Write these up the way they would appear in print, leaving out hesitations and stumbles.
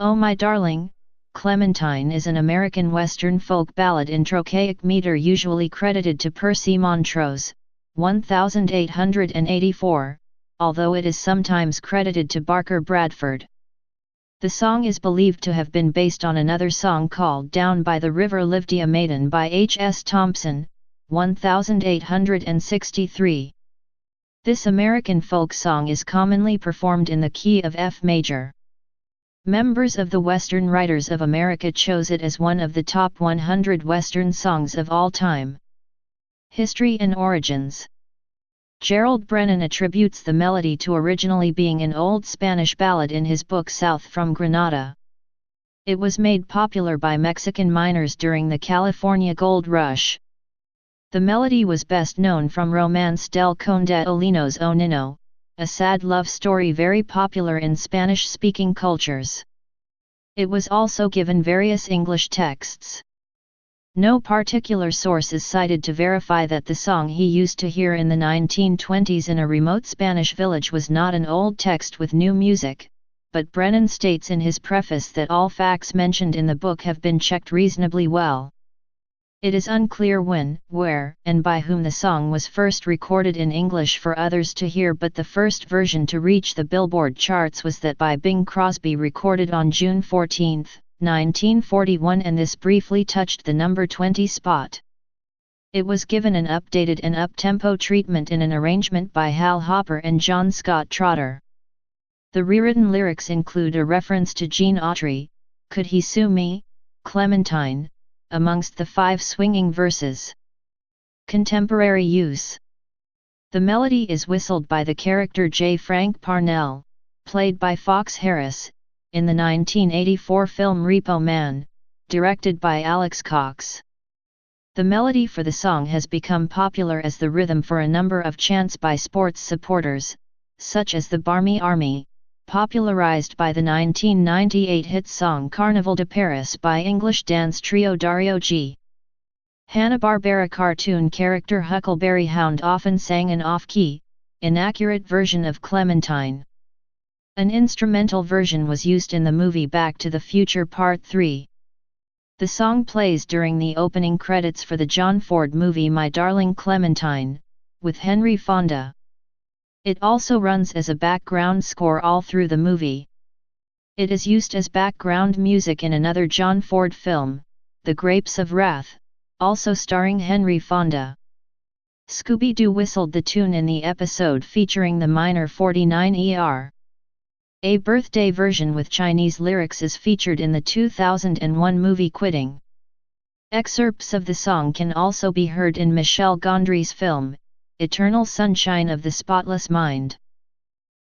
Oh My Darling, Clementine is an American Western folk ballad in trochaic meter usually credited to Percy Montrose, 1884, although it is sometimes credited to Barker Bradford. The song is believed to have been based on another song called Down by the River Liv'd, a Maiden by H.S. Thompson, 1863. This American folk song is commonly performed in the key of F major. Members of the Western Writers of America chose it as one of the top 100 Western songs of all time. History and origins. Gerald Brennan attributes the melody to originally being an old Spanish ballad in his book South from Granada. It was made popular by Mexican miners during the California Gold Rush. The melody was best known from Romance del Conde Olinos o Nino, a sad love story very popular in Spanish-speaking cultures. It was also given various English texts. No particular source is cited to verify that the song he used to hear in the 1920s in a remote Spanish village was not an old text with new music, but Brennan states in his preface that all facts mentioned in the book have been checked reasonably well. It is unclear when, where, and by whom the song was first recorded in English for others to hear, but the first version to reach the Billboard charts was that by Bing Crosby, recorded on June 14, 1941, and this briefly touched the number 20 spot. It was given an updated and up-tempo treatment in an arrangement by Hal Hopper and John Scott Trotter. The rewritten lyrics include a reference to Gene Autry, "Could he sue me, Clementine?" amongst the 5 swinging verses. Contemporary use. The melody is whistled by the character J. Frank Parnell, played by Fox Harris, in the 1984 film Repo Man, directed by Alex Cox. The melody for the song has become popular as the rhythm for a number of chants by sports supporters, such as the Barmy Army, popularized by the 1998 hit song Carnaval de Paris by English dance trio Dario G. Hanna-Barbera cartoon character Huckleberry Hound often sang an off-key, inaccurate version of Clementine. An instrumental version was used in the movie Back to the Future Part 3. The song plays during the opening credits for the John Ford movie My Darling Clementine, with Henry Fonda. It also runs as a background score all through the movie. It is used as background music in another John Ford film, The Grapes of Wrath, also starring Henry Fonda. Scooby-Doo whistled the tune in the episode featuring the minor 49er. A birthday version with Chinese lyrics is featured in the 2001 movie Quitting. Excerpts of the song can also be heard in Michel Gondry's film, Eternal Sunshine of the Spotless Mind.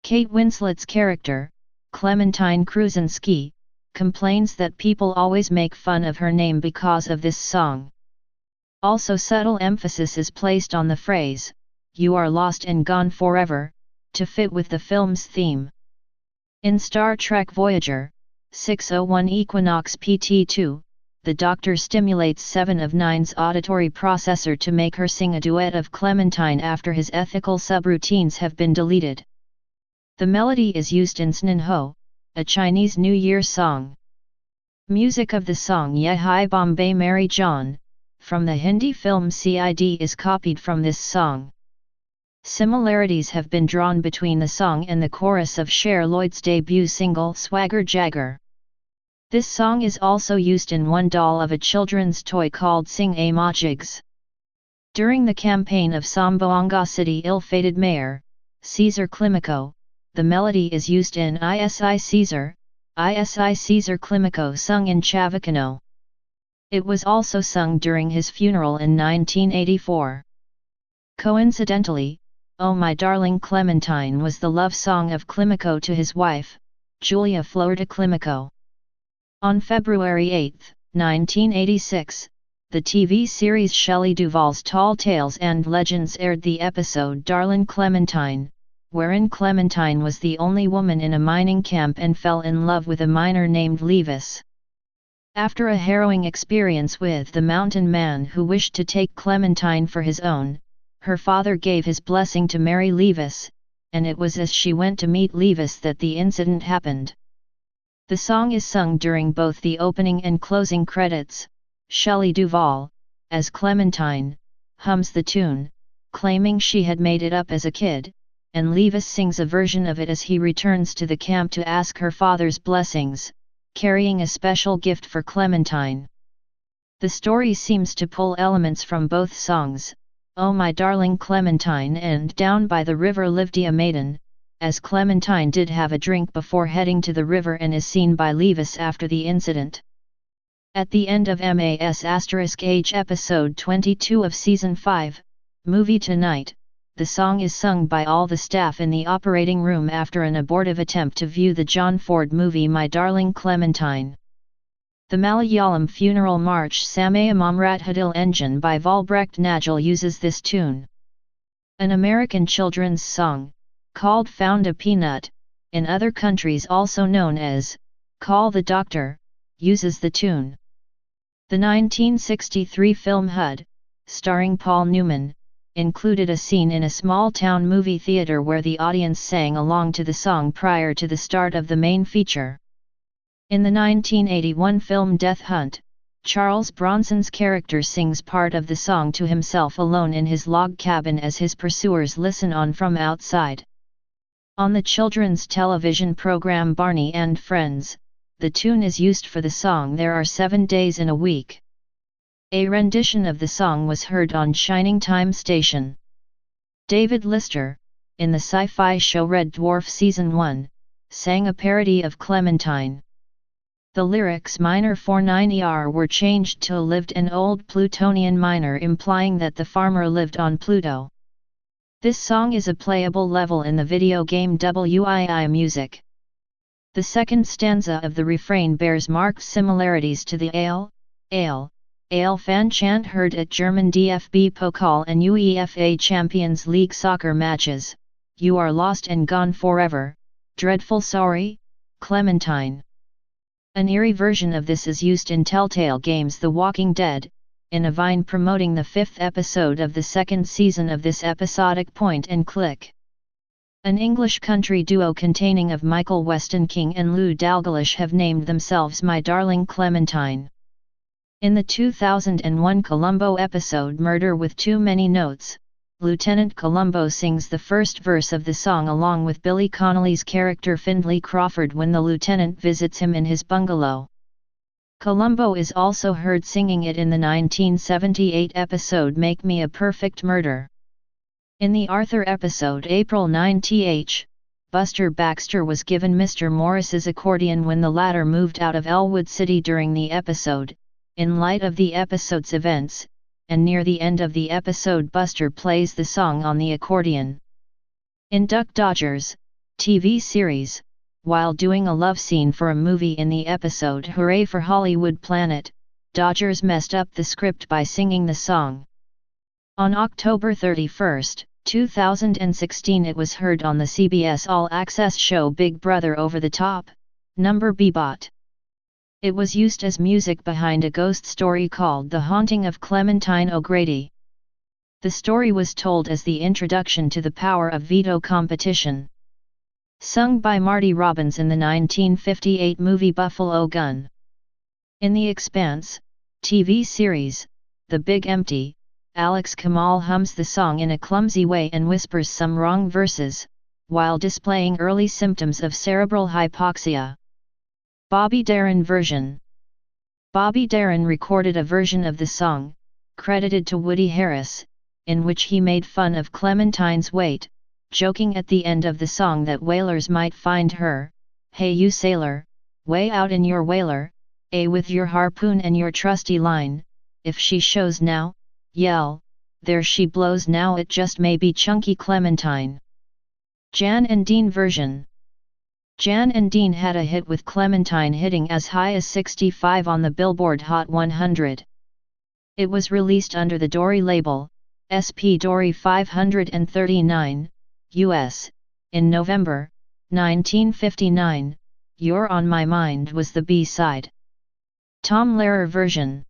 Kate Winslet's character, Clementine Kruzinski, complains that people always make fun of her name because of this song. Also, subtle emphasis is placed on the phrase, "You are lost and gone forever," to fit with the film's theme. In Star Trek Voyager, 601 Equinox PT2, the Doctor stimulates 7 of 9's auditory processor to make her sing a duet of Clementine after his ethical subroutines have been deleted. The melody is used in Snan Ho, a Chinese New Year song. Music of the song Ye Hai Bombay Mary John, from the Hindi film CID, is copied from this song. Similarities have been drawn between the song and the chorus of Cher Lloyd's debut single Swagger Jagger. This song is also used in one doll of a children's toy called Sing A Majigs. During the campaign of Samboanga City ill-fated mayor, Cesar Climaco, the melody is used in ISI Cesar Climaco sung in Chavacano. It was also sung during his funeral in 1984. Coincidentally, Oh My Darling Clementine was the love song of Climaco to his wife, Julia Florida Climaco. On February 8, 1986, the TV series Shelley Duvall's Tall Tales and Legends aired the episode Darlin' Clementine, wherein Clementine was the only woman in a mining camp and fell in love with a miner named Levis. After a harrowing experience with the mountain man who wished to take Clementine for his own, her father gave his blessing to marry Levis, and it was as she went to meet Levis that the incident happened. The song is sung during both the opening and closing credits. Shelley Duvall, as Clementine, hums the tune, claiming she had made it up as a kid, and Levis sings a version of it as he returns to the camp to ask her father's blessings, carrying a special gift for Clementine. The story seems to pull elements from both songs, Oh My Darling Clementine and Down by the River Liv'd a Maiden, as Clementine did have a drink before heading to the river and is seen by Levis after the incident. At the end of MAS*H episode 22 of season 5, Movie Tonight, the song is sung by all the staff in the operating room after an abortive attempt to view the John Ford movie My Darling Clementine. The Malayalam funeral march Samayamam Rathadil Engine by Volbrecht Najal uses this tune. An American children's song, called Found a Peanut, in other countries also known as Call the Doctor, uses the tune. The 1963 film Hud, starring Paul Newman, included a scene in a small-town movie theater where the audience sang along to the song prior to the start of the main feature. In the 1981 film Death Hunt, Charles Bronson's character sings part of the song to himself alone in his log cabin as his pursuers listen on from outside. On the children's television program Barney and Friends, the tune is used for the song There Are 7 Days in a Week. A rendition of the song was heard on Shining Time Station. David Lister, in the sci-fi show Red Dwarf Season 1, sang a parody of Clementine. The lyrics minor 49er were changed to lived an old Plutonian miner, implying that the farmer lived on Pluto. This song is a playable level in the video game WII Music. The second stanza of the refrain bears marked similarities to the Ale fan chant heard at German DFB Pokal and UEFA Champions League soccer matches. You are lost and gone forever, dreadful sorry, Clementine. An eerie version of this is used in Telltale Games The Walking Dead, in a vine promoting the 5th episode of the 2nd season of this episodic point-and-click. An English country duo containing of Michael Weston King and Lou Dalglish have named themselves My Darling Clementine. In the 2001 Columbo episode Murder with Too Many Notes, Lieutenant Columbo sings the first verse of the song along with Billy Connolly's character Findlay Crawford when the lieutenant visits him in his bungalow. Columbo is also heard singing it in the 1978 episode Make Me a Perfect Murder. In the Arthur episode April 9th, Buster Baxter was given Mr. Morris's accordion when the latter moved out of Elwood City during the episode. In light of the episode's events, and near the end of the episode Buster plays the song on the accordion. In Duck Dodgers, TV series, while doing a love scene for a movie in the episode Hooray for Hollywood Planet, Dodgers messed up the script by singing the song. On October 31, 2016 it was heard on the CBS All Access show Big Brother Over the Top, number Bebot. It was used as music behind a ghost story called The Haunting of Clementine O'Grady. The story was told as the introduction to the Power of Veto competition. Sung by Marty Robbins in the 1958 movie Buffalo Gun. In The Expanse, TV series, The Big Empty, Alex Kamal hums the song in a clumsy way and whispers some wrong verses, while displaying early symptoms of cerebral hypoxia. Bobby Darin version. Bobby Darin recorded a version of the song, credited to Woody Harris, in which he made fun of Clementine's weight, joking at the end of the song that whalers might find her, "Hey you sailor, way out in your whaler, with your harpoon and your trusty line, if she shows now, yell, there she blows now it just may be chunky Clementine." Jan and Dean version. Jan and Dean had a hit with Clementine hitting as high as 65 on the Billboard Hot 100. It was released under the Dory label, SP Dory 539, US, in November, 1959. You're on My Mind was the B-side. Tom Lehrer version.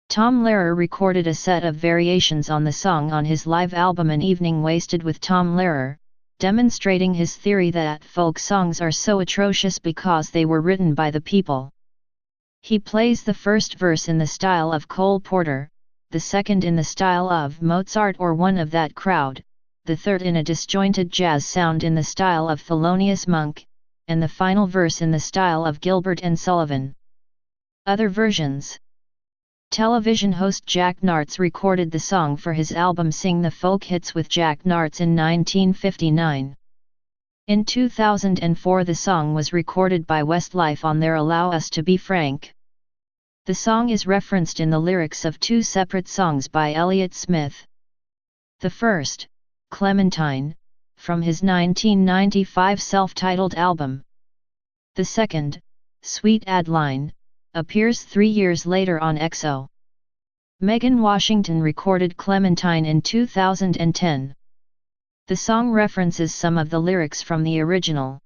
Tom Lehrer recorded a set of variations on the song on his live album An Evening Wasted with Tom Lehrer, demonstrating his theory that folk songs are so atrocious because they were written by the people. He plays the first verse in the style of Cole Porter, the second in the style of Mozart or one of that crowd, the third in a disjointed jazz sound in the style of Thelonious Monk, and the final verse in the style of Gilbert and Sullivan. Other versions. Television host Jack Nartz recorded the song for his album Sing the Folk Hits with Jack Nartz in 1959. In 2004 the song was recorded by Westlife on their Allow Us to Be Frank. The song is referenced in the lyrics of two separate songs by Elliott Smith. The first, Clementine, from his 1995 self-titled album. The second, Sweet Adeline, appears 3 years later on EXO. Megan Washington recorded Clementine in 2010. The song references some of the lyrics from the original.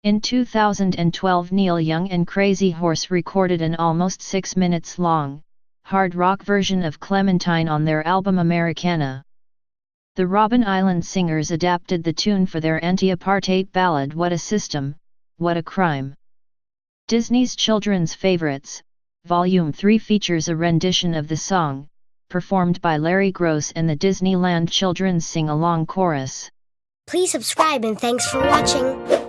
In 2012 Neil Young and Crazy Horse recorded an almost 6 minutes long, hard rock version of Clementine on their album Americana. The Robben Island Singers adapted the tune for their anti-apartheid ballad What a System, What a Crime. Disney's Children's Favorites, Volume 3 features a rendition of the song, performed by Larry Gross and the Disneyland Children's Sing-Along Chorus. Please subscribe and thanks for watching.